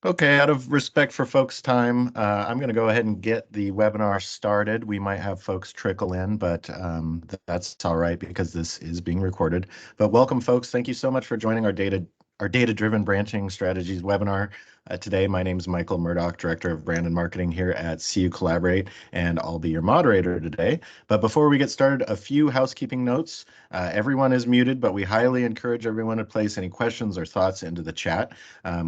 Okay, out of respect for folks' time, I'm going to go ahead and get the webinar started. We might have folks trickle in, but that's all right because this is being recorded. But welcome, folks. Thank you so much for joining our data-driven branching strategies webinar. Today, my name is Michael Murdoch, Director of Brand and Marketing here at CU Collaborate, and I'll be your moderator today. But before we get started, a few housekeeping notes. Everyone is muted, but we highly encourage everyone to place any questions or thoughts into the chat.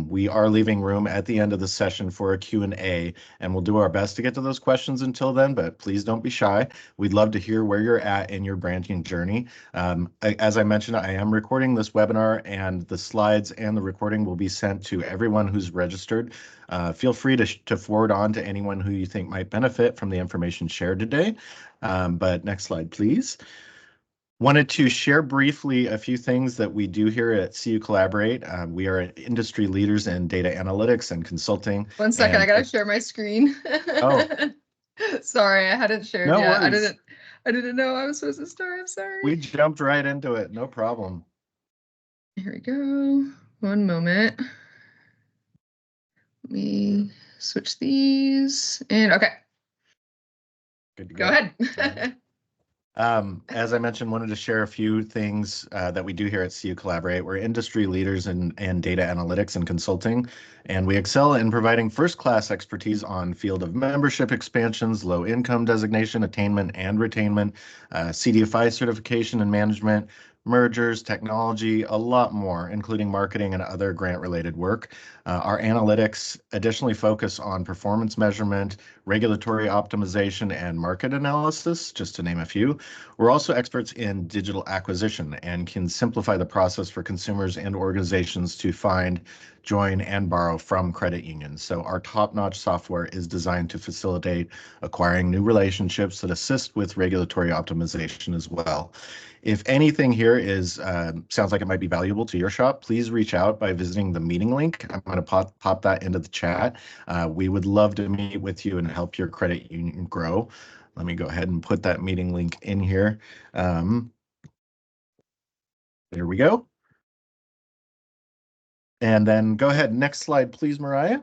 We are leaving room at the end of the session for a Q&A, and we'll do our best to get to those questions until then, but please don't be shy. We'd love to hear where you're at in your branding journey. As I mentioned, I am recording this webinar, and the slides and the recording will be sent to everyone who's registered. Feel free to forward on to anyone who you think might benefit from the information shared today. But next slide, please. Wanted to share briefly a few things that we do here at CU Collaborate. We are industry leaders in data analytics and consulting. One second, I gotta share my screen. Oh, sorry, I hadn't shared no yet. worries. I didn't know I was supposed to start. I'm sorry. We jumped right into it. No problem. Here we go. One moment. Let me switch these and okay. Good to go ahead. As I mentioned, wanted to share a few things that we do here at CU Collaborate. We're industry leaders in data analytics and consulting, and we excel in providing first-class expertise on field of membership expansions, low income designation, attainment and retainment, CDFI certification and management, mergers, technology, a lot more, including marketing and other grant-related work. Our analytics additionally focus on performance measurement, regulatory optimization, and market analysis, just to name a few. We're also experts in digital acquisition and can simplify the process for consumers and organizations to find, join, and borrow from credit unions. So our top-notch software is designed to facilitate acquiring new relationships that assist with regulatory optimization as well. If anything here sounds like it might be valuable to your shop, please reach out by visiting the meeting link. I'm going to pop that into the chat. We would love to meet with you and help your credit union grow. Let me go ahead and put that meeting link in here. There we go. And then go ahead, next slide, please, Mariah.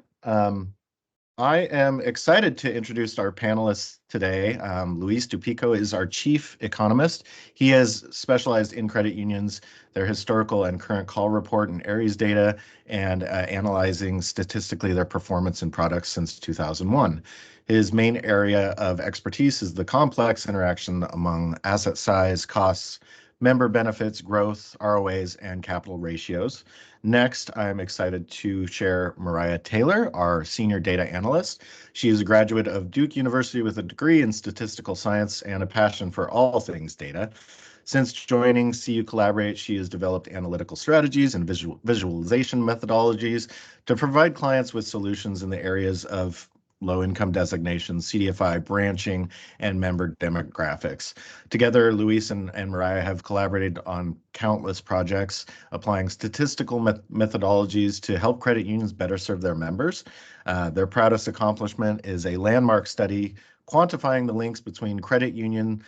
I am excited to introduce our panelists today. Luis Dupico is our chief economist. He has specialized in credit unions, their historical and current call report and Aries data, and analyzing statistically their performance and products since 2001. His main area of expertise is the complex interaction among asset size, costs, member benefits, growth, ROAs, and capital ratios. Next, I'm excited to share Mariah Taylor, our senior data analyst. She is a graduate of Duke University with a degree in statistical science and a passion for all things data. Since joining CU Collaborate, she has developed analytical strategies and visualization methodologies to provide clients with solutions in the areas of low-income designation, CDFI branching, and member demographics. Together, Luis and Mariah have collaborated on countless projects, applying statistical methodologies to help credit unions better serve their members. Their proudest accomplishment is a landmark study quantifying the links between credit union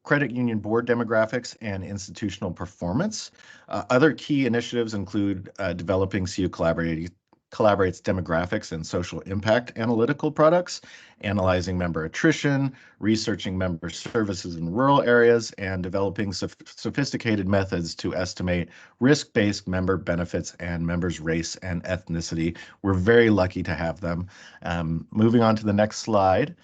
board demographics and institutional performance. Other key initiatives include developing CU Collaborate's demographics and social impact analytical products, analyzing member attrition, researching member services in rural areas, and developing sophisticated methods to estimate risk-based member benefits and members' race and ethnicity. We're very lucky to have them. Moving on to the next slide.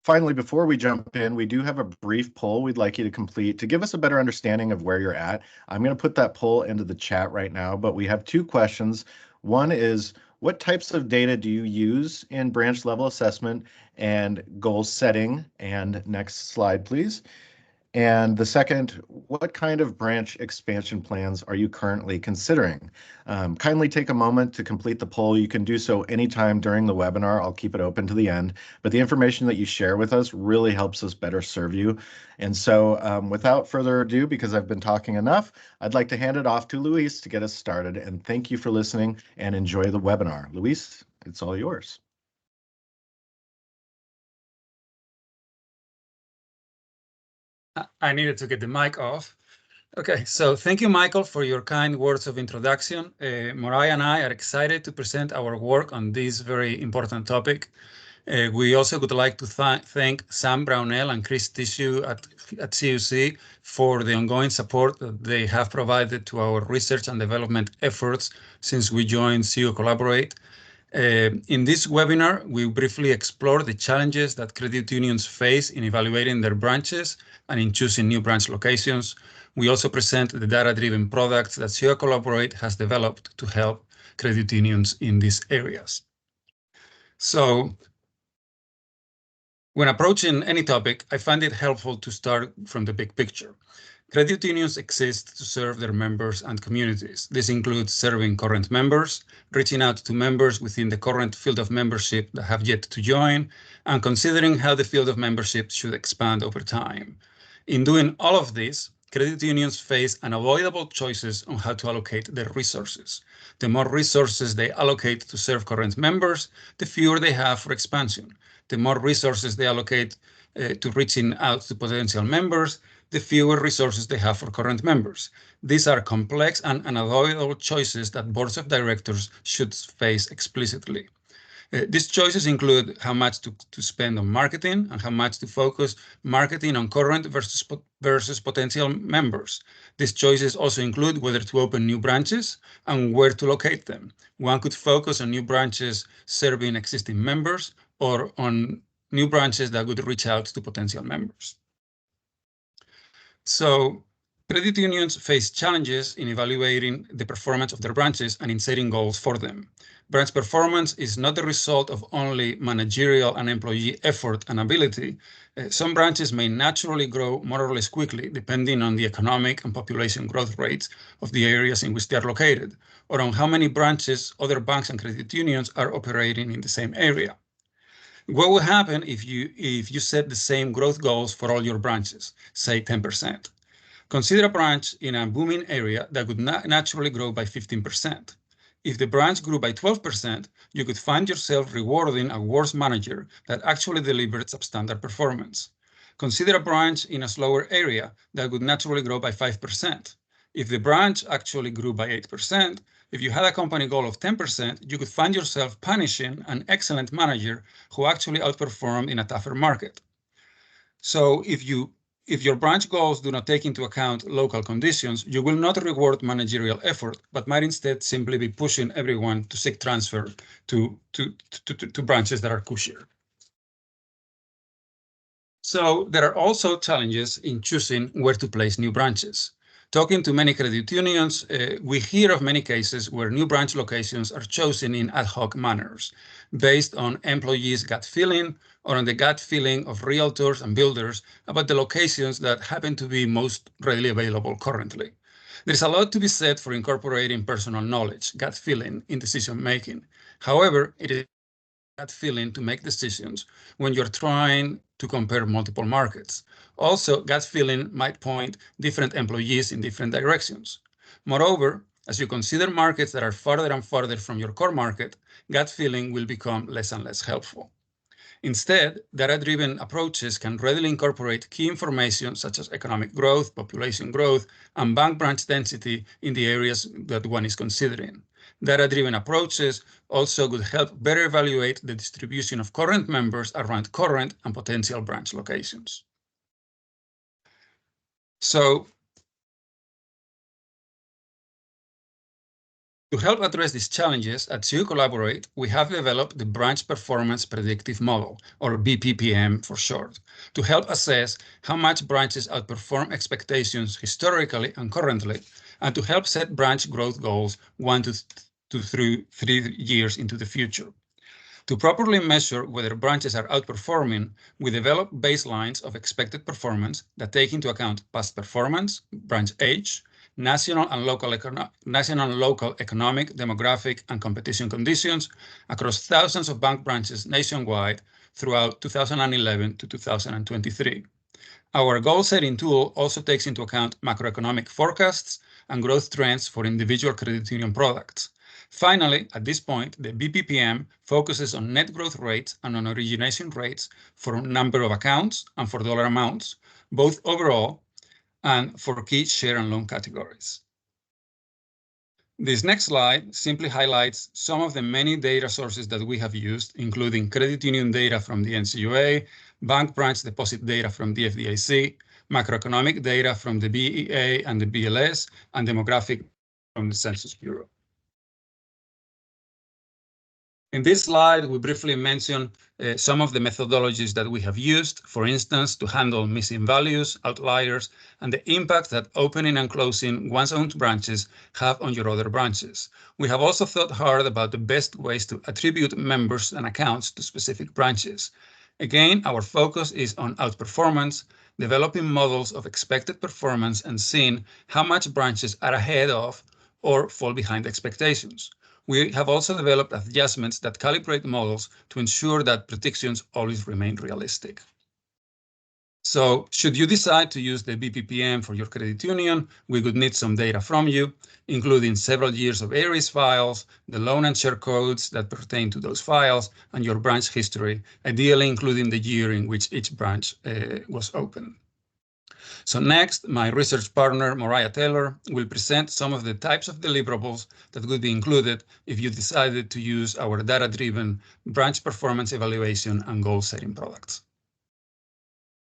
Finally, before we jump in, we do have a brief poll we'd like you to complete to give us a better understanding of where you're at. I'm going to put that poll into the chat right now, but we have two questions. One is, what types of data do you use in branch level assessment and goal setting? And next slide, please. And the second, what kind of branch expansion plans are you currently considering? Kindly take a moment to complete the poll. You can do so anytime during the webinar. I'll keep it open to the end, but the information that you share with us really helps us better serve you. And so without further ado, because I've been talking enough, I'd like to hand it off to Luis to get us started. And thank you for listening and enjoy the webinar. Luis, it's all yours. I needed to get the mic off. Okay, so thank you, Michael, for your kind words of introduction. Mariah and I are excited to present our work on this very important topic. We also would like to thank Sam Brownell and Chris Tissue at CUC for the ongoing support that they have provided to our research and development efforts since we joined CU Collaborate. In this webinar, we briefly explore the challenges that credit unions face in evaluating their branches and in choosing new branch locations. We also present the data-driven products that CU Collaborate has developed to help credit unions in these areas. So, when approaching any topic, I find it helpful to start from the big picture. Credit unions exist to serve their members and communities. This includes serving current members, reaching out to members within the current field of membership that have yet to join, and considering how the field of membership should expand over time. In doing all of this, credit unions face unavoidable choices on how to allocate their resources. The more resources they allocate to serve current members, the fewer they have for expansion. The more resources they allocate to reaching out to potential members, the fewer resources they have for current members. These are complex and unavoidable choices that boards of directors should face explicitly. These choices include how much to spend on marketing and how much to focus marketing on current versus potential members. These choices also include whether to open new branches and where to locate them. One could focus on new branches serving existing members or on new branches that would reach out to potential members. So credit unions face challenges in evaluating the performance of their branches and in setting goals for them. Branch performance is not the result of only managerial and employee effort and ability. Some branches may naturally grow more or less quickly, depending on the economic and population growth rates of the areas in which they are located, or on how many branches other banks and credit unions are operating in the same area. What will happen if you set the same growth goals for all your branches, say 10%? Consider a branch in a booming area that would naturally grow by 15%. If the branch grew by 12%, you could find yourself rewarding a worse manager that actually delivered substandard performance. Consider a branch in a slower area that would naturally grow by 5%. If the branch actually grew by 8%, if you had a company goal of 10%, you could find yourself punishing an excellent manager who actually outperformed in a tougher market. So if your branch goals do not take into account local conditions, you will not reward managerial effort, but might instead simply be pushing everyone to seek transfer to branches that are cushier. So there are also challenges in choosing where to place new branches. Talking to many credit unions, we hear of many cases where new branch locations are chosen in ad hoc manners, based on employees' gut feeling or on the gut feeling of realtors and builders about the locations that happen to be most readily available currently. There's a lot to be said for incorporating personal knowledge, gut feeling, in decision making. However, it is gut feeling to make decisions when you're trying to compare multiple markets. Also, gut feeling might point different employees in different directions. Moreover, as you consider markets that are farther and farther from your core market, gut feeling will become less and less helpful. Instead, data-driven approaches can readily incorporate key information such as economic growth, population growth, and bank branch density in the areas that one is considering. Data-driven approaches also would help better evaluate the distribution of current members around current and potential branch locations. So, to help address these challenges, at CU Collaborate, we have developed the Branch Performance Predictive Model, or BPPM for short, to help assess how much branches outperform expectations historically and currently, and to help set branch growth goals 1 to 3 years into the future. To properly measure whether branches are outperforming, we develop baselines of expected performance that take into account past performance, branch age, national and local economic, demographic, and competition conditions across thousands of bank branches nationwide throughout 2011 to 2023. Our goal-setting tool also takes into account macroeconomic forecasts and growth trends for individual credit union products. Finally, at this point, the BPPM focuses on net growth rates and on origination rates for number of accounts and for dollar amounts, both overall and for key share and loan categories. This next slide simply highlights some of the many data sources that we have used, including credit union data from the NCUA, bank branch deposit data from the FDIC, macroeconomic data from the BEA and the BLS, and demographic from the Census Bureau. In this slide, we briefly mention some of the methodologies that we have used, for instance, to handle missing values, outliers, and the impact that opening and closing one's own branches have on your other branches. We have also thought hard about the best ways to attribute members and accounts to specific branches. Again, our focus is on outperformance, developing models of expected performance, and seeing how much branches are ahead of or fall behind expectations. We have also developed adjustments that calibrate models to ensure that predictions always remain realistic. So should you decide to use the BPPM for your credit union, we would need some data from you, including several years of ARIS files, the loan and share codes that pertain to those files, and your branch history, ideally including the year in which each branch was opened. So next, my research partner, Mariah Taylor, will present some of the types of deliverables that would be included if you decided to use our data-driven branch performance evaluation and goal-setting products.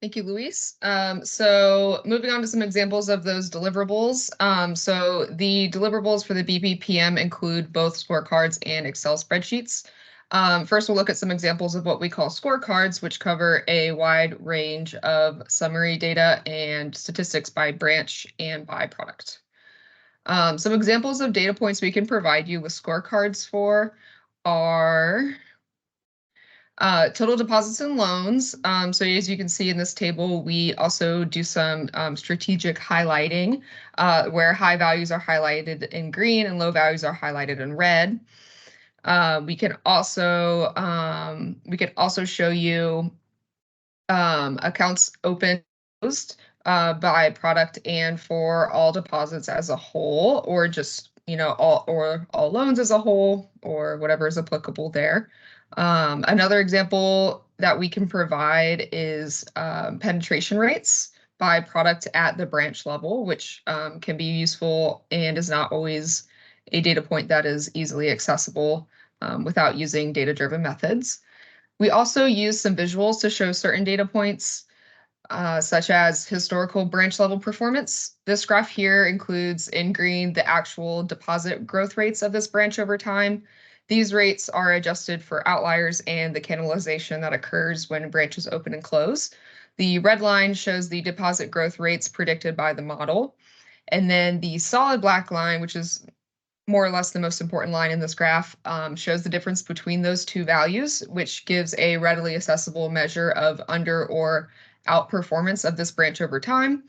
Thank you, Luis. So moving on to some examples of those deliverables. So the deliverables for the BPPM include both scorecards and Excel spreadsheets. First, we'll look at some examples of what we call scorecards, which cover a wide range of summary data and statistics by branch and by product. Some examples of data points we can provide you with scorecards for are total deposits and loans. So as you can see in this table, we also do some strategic highlighting where high values are highlighted in green and low values are highlighted in red. We can also show you accounts open and closed by product and for all deposits as a whole, or just all loans as a whole, or whatever is applicable there. Another example that we can provide is penetration rates by product at the branch level, which can be useful and is not always a data point that is easily accessible without using data-driven methods. We also use some visuals to show certain data points, such as historical branch level performance. This graph here includes in green the actual deposit growth rates of this branch over time. These rates are adjusted for outliers and the cannibalization that occurs when branches open and close. The red line shows the deposit growth rates predicted by the model. And then the solid black line, which is more or less the most important line in this graph, shows the difference between those two values, which gives a readily accessible measure of under or outperformance of this branch over time.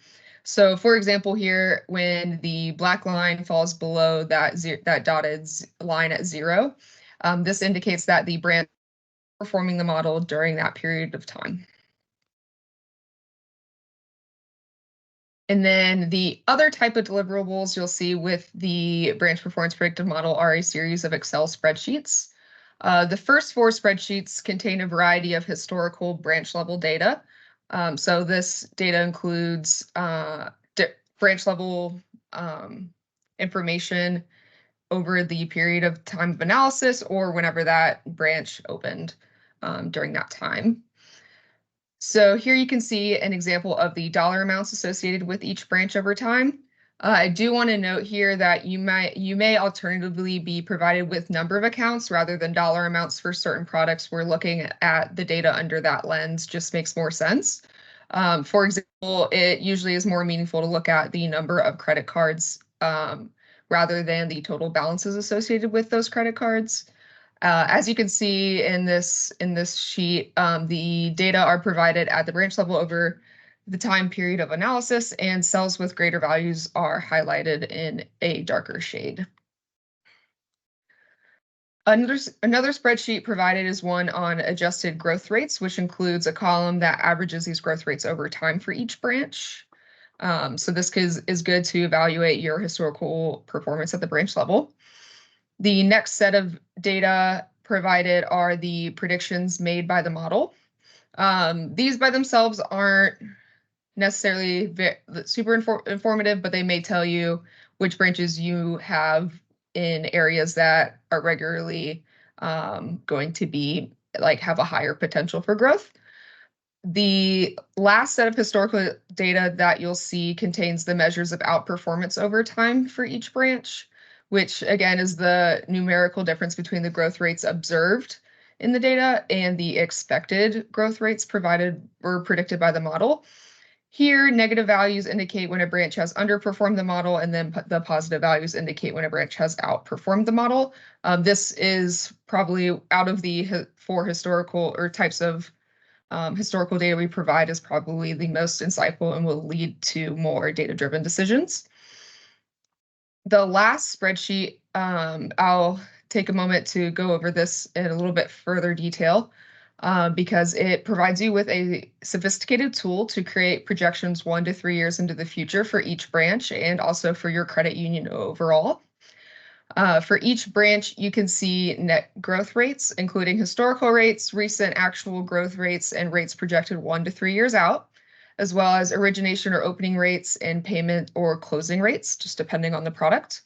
So for example here, when the black line falls below that dotted line at 0, this indicates that the branch is performing the model during that period of time. And then the other type of deliverables you'll see with the branch performance predictive model are a series of Excel spreadsheets. The first 4 spreadsheets contain a variety of historical branch level data. So this data includes branch level information over the period of time of analysis or whenever that branch opened during that time. So here you can see an example of the dollar amounts associated with each branch over time. I do want to note here that you may alternatively be provided with number of accounts rather than dollar amounts for certain products. We're looking at the data under that lens, just makes more sense. For example, it usually is more meaningful to look at the number of credit cards rather than the total balances associated with those credit cards. As you can see in this sheet, the data are provided at the branch level over the time period of analysis, and cells with greater values are highlighted in a darker shade. Another spreadsheet provided is one on adjusted growth rates, which includes a column that averages these growth rates over time for each branch. So this is good to evaluate your historical performance at the branch level. The next set of data provided are the predictions made by the model. These by themselves aren't necessarily super informative, but they may tell you which branches you have in areas that are regularly going to be have a higher potential for growth. The last set of historical data that you'll see contains the measures of outperformance over time for each branch, which again is the numerical difference between the growth rates observed in the data and the expected growth rates provided or predicted by the model. Here, negative values indicate when a branch has underperformed the model, and then the positive values indicate when a branch has outperformed the model. This is probably out of the four historical or types of historical data we provide is probably the most insightful and will lead to more data-driven decisions. The last spreadsheet, I'll take a moment to go over this in a little bit further detail because it provides you with a sophisticated tool to create projections 1 to 3 years into the future for each branch and also for your credit union overall. For each branch, you can see net growth rates, including historical rates, recent actual growth rates, and rates projected 1 to 3 years out, as well as origination or opening rates and payment or closing rates, just depending on the product.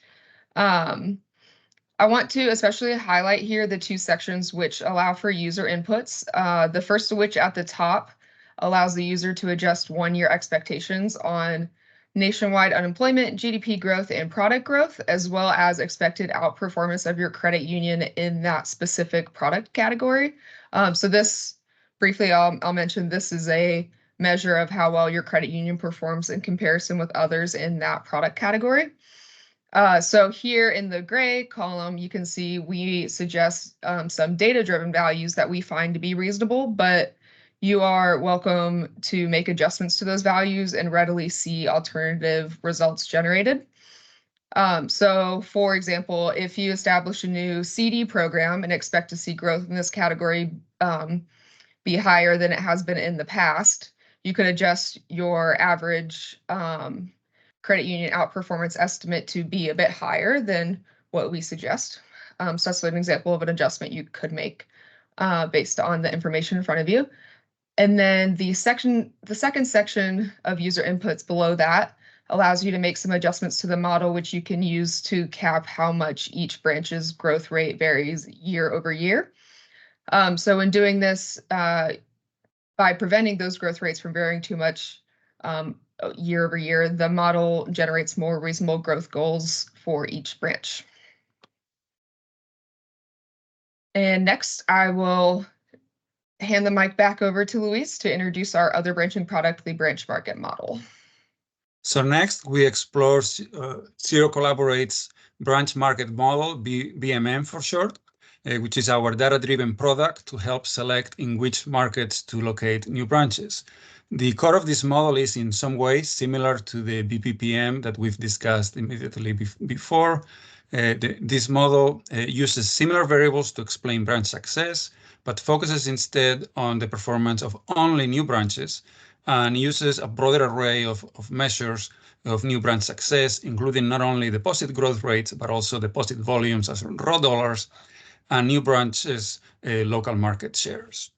I want to especially highlight here the two sections which allow for user inputs. The first of which at the top allows the user to adjust 1-year expectations on nationwide unemployment, GDP growth, and product growth, as well as expected outperformance of your credit union in that specific product category. So this, briefly, I'll mention this is a measure of how well your credit union performs in comparison with others in that product category. So here in the gray column, you can see we suggest some data-driven values that we find to be reasonable, but you are welcome to make adjustments to those values and readily see alternative results generated. So for example, if you establish a new CD program and expect to see growth in this category be higher than it has been in the past, you can adjust your average credit union outperformance estimate to be a bit higher than what we suggest. So that's an example of an adjustment you could make based on the information in front of you. And then the second section of user inputs below that allows you to make some adjustments to the model, which you can use to cap how much each branch's growth rate varies year over year. So in doing this, by preventing those growth rates from varying too much year over year, the model generates more reasonable growth goals for each branch. And next, I will hand the mic back over to Luis to introduce our other branching product, the branch market model. So next, we explore Zero Collaborate's branch market model, BMM for short, which is our data-driven product to help select in which markets to locate new branches. The core of this model is in some ways similar to the BPPM that we've discussed immediately before. This model uses similar variables to explain branch success, but focuses instead on the performance of only new branches and uses a broader array of measures of new branch success, including not only deposit growth rates, but also deposit volumes as raw dollars and new branches' local market shares.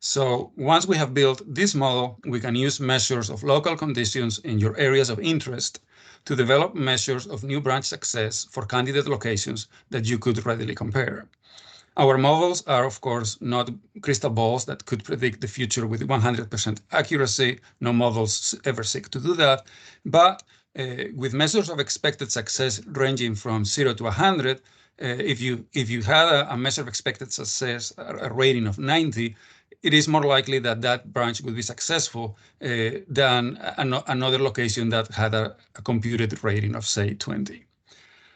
So once we have built this model, we can use measures of local conditions in your areas of interest to develop measures of new branch success for candidate locations that you could readily compare. Our models are, of course, not crystal balls that could predict the future with 100% accuracy. No models ever seek to do that. But with measures of expected success ranging from 0 to 100, if you had a measure of expected success, a rating of 90, it is more likely that that branch would be successful than another location that had a computed rating of, say, 20.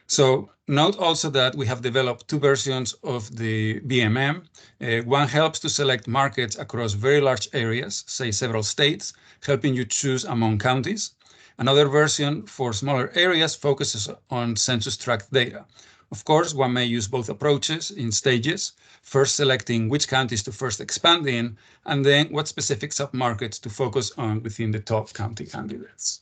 So note also that we have developed two versions of the BMM. One helps to select markets across very large areas, say several states, helping you choose among counties. Another version for smaller areas focuses on census tract data. Of course, one may use both approaches in stages, first selecting which counties to first expand in, and then what specific submarkets to focus on within the top county candidates.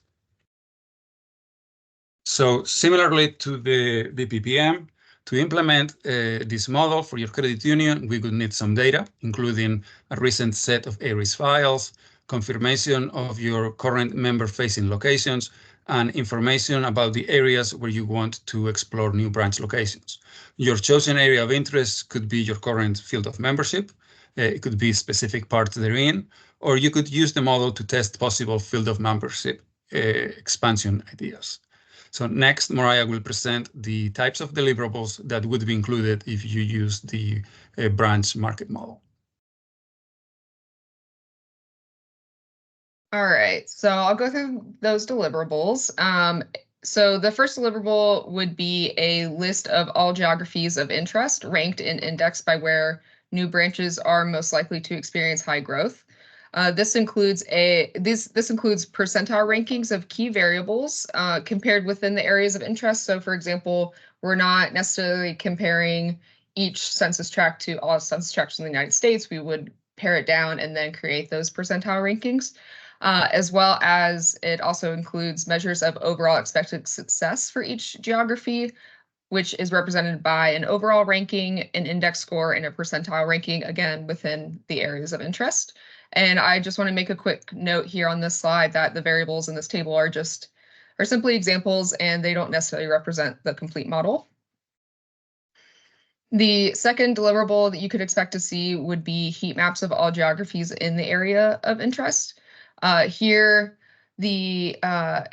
So similarly to the BPPM, to implement this model for your credit union, we would need some data, including a recent set of ARIS files, confirmation of your current member-facing locations, and information about the areas where you want to explore new branch locations. Your chosen area of interest could be your current field of membership. It could be specific parts therein, or you could use the model to test possible field of membership expansion ideas. So next, Mariah will present the types of deliverables that would be included if you use the branch market model. All right, so I'll go through those deliverables. So the first deliverable would be a list of all geographies of interest ranked and indexed by where new branches are most likely to experience high growth. This includes percentile rankings of key variables compared within the areas of interest. So for example, we're not necessarily comparing each census tract to all census tracts in the United States. We would pare it down and then create those percentile rankings. As well as it also includes measures of overall expected success for each geography, which is represented by an overall ranking, an index score, and a percentile ranking, again, within the areas of interest. And I just want to make a quick note here on this slide that the variables in this table are simply examples, and they don't necessarily represent the complete model. The second deliverable that you could expect to see would be heat maps of all geographies in the area of interest. Here, the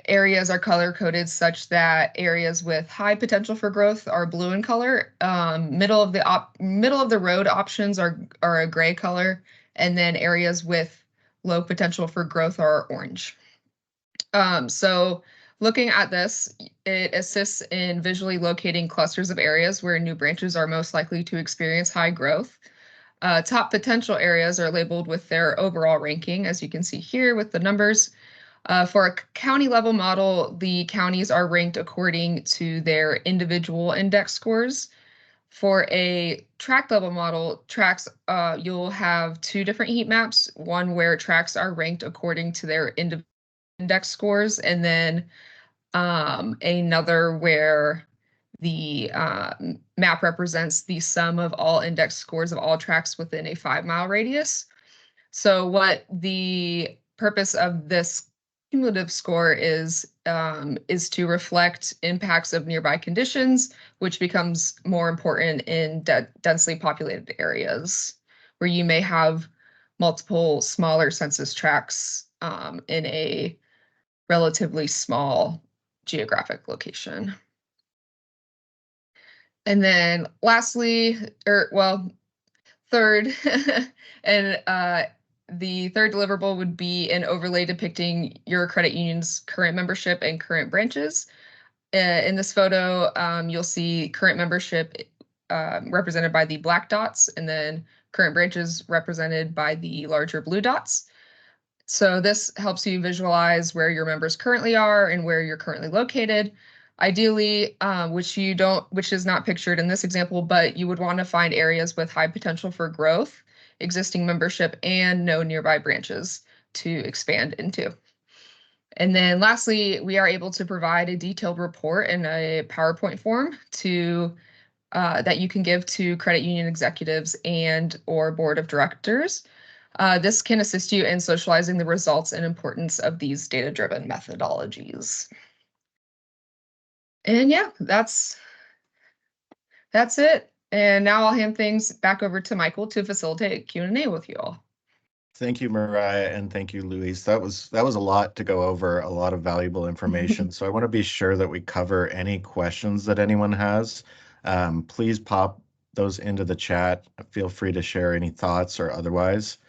areas are color-coded such that areas with high potential for growth are blue in color. Middle of the road options are a gray color, and then areas with low potential for growth are orange. So looking at this, it assists in visually locating clusters of areas where new branches are most likely to experience high growth. Top potential areas are labeled with their overall ranking, as you can see here with the numbers. For a county level model, the counties are ranked according to their individual index scores. For a tract level model, tracts, you'll have two different heat maps, one where tracts are ranked according to their index scores, and then another where the map represents the sum of all index scores of all tracts within a 5-mile radius. So what the purpose of this cumulative score is to reflect impacts of nearby conditions, which becomes more important in densely populated areas where you may have multiple smaller census tracts in a relatively small geographic location. And then lastly, third, and the third deliverable would be an overlay depicting your credit union's current membership and current branches. In this photo, you'll see current membership represented by the black dots, and then current branches represented by the larger blue dots. So this helps you visualize where your members currently are and where you're currently located. Ideally, which is not pictured in this example, but you would want to find areas with high potential for growth, existing membership, and no nearby branches to expand into. And then lastly, we are able to provide a detailed report in a PowerPoint form that you can give to credit union executives and or board of directors. This can assist you in socializing the results and importance of these data-driven methodologies. And yeah, that's it. And now I'll hand things back over to Michael to facilitate Q&A with you all. Thank you, Mariah, and thank you, Luis. That was a lot to go over, a lot of valuable information. So I want to be sure that we cover any questions that anyone has. Please pop those into the chat. Feel free to share any thoughts or otherwise.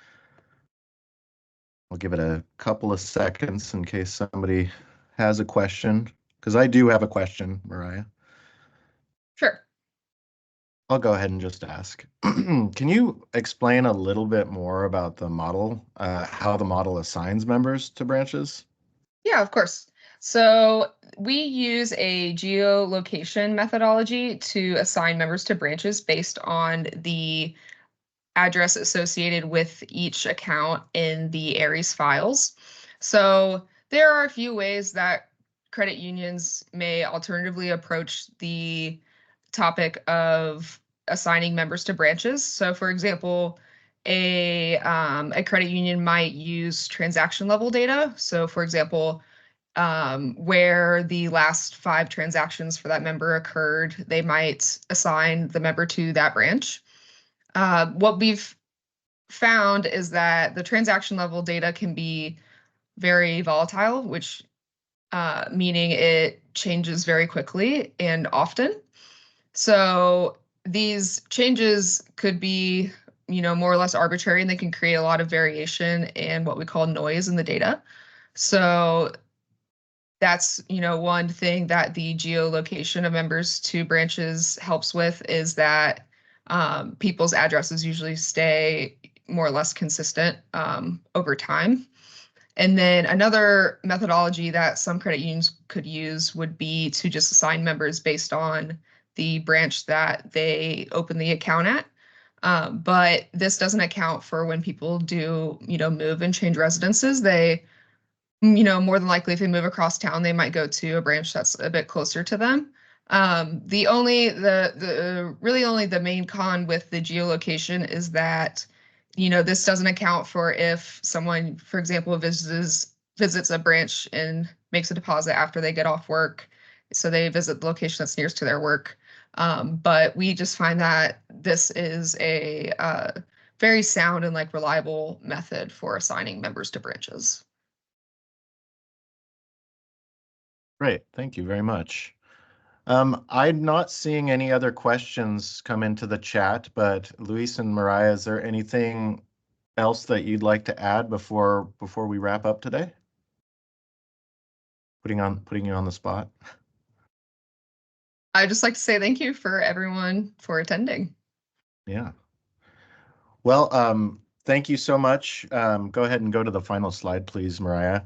I'll give it a couple of seconds in case somebody has a question, because I do have a question, Mariah. Sure. I'll go ahead and just ask. Can you explain a little bit more about the model, how the model assigns members to branches? Yeah, of course. So we use a geolocation methodology to assign members to branches based on the address associated with each account in the Aries files. So there are a few ways that credit unions may alternatively approach the topic of assigning members to branches. So for example, a credit union might use transaction level data. So for example, where the last 5 transactions for that member occurred, they might assign the member to that branch. What we've found is that the transaction level data can be very volatile, which meaning it changes very quickly and often. So these changes could be, more or less arbitrary, and they can create a lot of variation and what we call noise in the data. So that's, one thing that the geolocation of members to branches helps with, is that people's addresses usually stay more or less consistent over time. And then another methodology that some credit unions could use would be to just assign members based on the branch that they open the account at. But this doesn't account for when people do, move and change residences. They, more than likely, if they move across town, they might go to a branch that's a bit closer to them. Really only the main con with the geolocation is that, this doesn't account for if someone, for example, visits a branch and makes a deposit after they get off work. So they visit the location that's nearest to their work. But we just find that this is a very sound and reliable method for assigning members to branches. Great, thank you very much. I'm not seeing any other questions come into the chat, but Luis and Mariah, is there anything else that you'd like to add before we wrap up today? Putting you on the spot. I'd just like to say thank you for everyone for attending. Yeah. Well, thank you so much. Go ahead and go to the final slide, please, Mariah.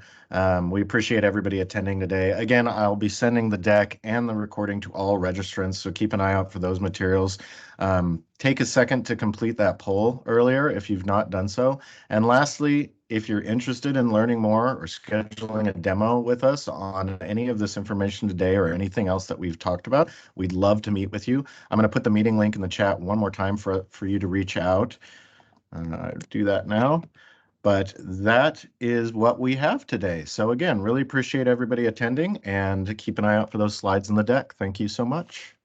We appreciate everybody attending today. Again, I'll be sending the deck and the recording to all registrants, so keep an eye out for those materials. Take a second to complete that poll earlier if you've not done so. And lastly, if you're interested in learning more or scheduling a demo with us on any of this information today or anything else that we've talked about, we'd love to meet with you. I'm going to put the meeting link in the chat one more time for you to reach out. Do that now. But that is what we have today. So again, really appreciate everybody attending, and keep an eye out for those slides in the deck. Thank you so much.